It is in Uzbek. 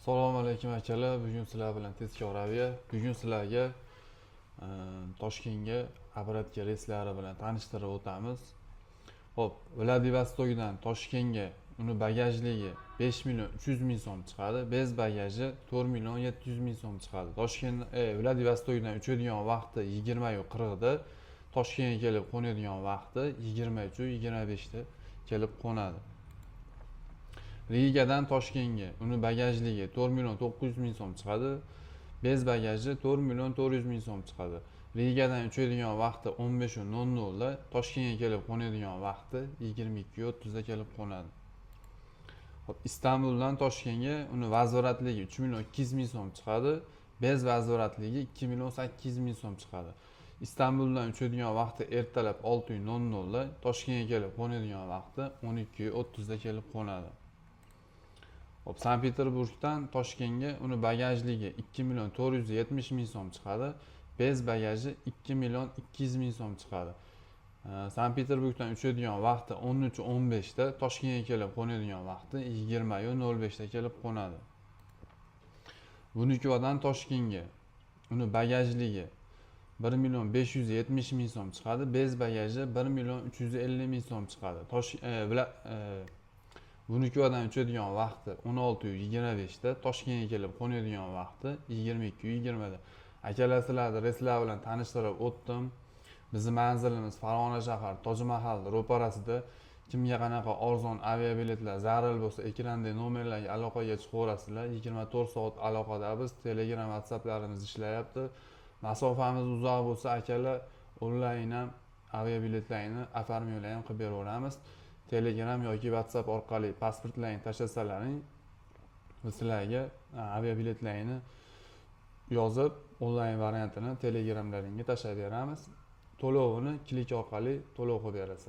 Assalomu alaykum akalar. Bugun sizlar bilan tezkor aviya. Bugun sizlarga Toshkentga apparatga reyslari bilan tanishtirib o'tamiz. Xo'p, Vladivostokdan Toshkentga uni bagajligi 5 million 300 ming so'm chiqadi. Bez bagaji 4 million 700 ming so'm chiqadi. Vladivostokdan uchadigan vaqti 20:40 da, Toshkentga kelib qo'nadigan vaqti 23:25 da kelib qo'nadi. Rigadan Toshkentga uni bagajligi 4 million 900 ming so'm chiqadi. Bez bagaji 4 million 400 ming so'm chiqadi. Rigadan uchadigan vaqti 15:00 da, Toshkentga kelib qo'nadigan vaqti 22:30 da kelib qo'nadi. Hop, Istanbuldan Toshkentga uni vazoratligi 3 million 200 ming so'm chiqadi. Bez vazoratligi 2 million 800 ming so'm chiqadi. Istanbuldan uchadigan vaqti ertalab 6:00 da, Toshkentga kelib qo'nadigan vaqti 12:30 da kelib qo'nadi. Hop, Sankt-Peterburgdan Toshkentga uni bagajligi 2 million 470 ming so'm chiqadi. Bez bagaji 2 million 200 ming so'm chiqadi. Sankt-Peterburgdan uchadigan vaqti 13:15 da, Toshkentga kelib qo'nadigan vaqti 20:05 da kelib qo'nadi. Vnukovadan Toshkentga uni bagajligi 1 million 570 ming so'm chiqadi. Bez bagaji 1 million 350 ming so'm chiqadi. Vnukovadan uchadigan vaqti 16:25 da, Toshkentga kelib qo'nadigan vaqti 22:20 da. Akalar, sizlarni reyslar bilan tanishtirib o'tdim. Bizning manzilimiz Farg'ona shahar Tojmahal ro'parasida. Kimga qanaqa arzon aviabiletlar zarur bo'lsa, ekrandagi nomerlarga aloqaga chiqaverasizlar. 24 soat aloqadamiz. Telegram, WhatsApplarimiz ishlayapti. Masofamiz uzoq bo'lsa, akalar, onlayn ham aviabiletlarni oformlashni ham qilib beraveramiz. Telegram yoki WhatsApp orqali pasportlarini tashlasalaring, biz sizlarga aviabiletlarni yozib, onlayn variantini Telegramlaringga tashlab beramiz. To'lovini klik orqali to'lov qilib berasizlar.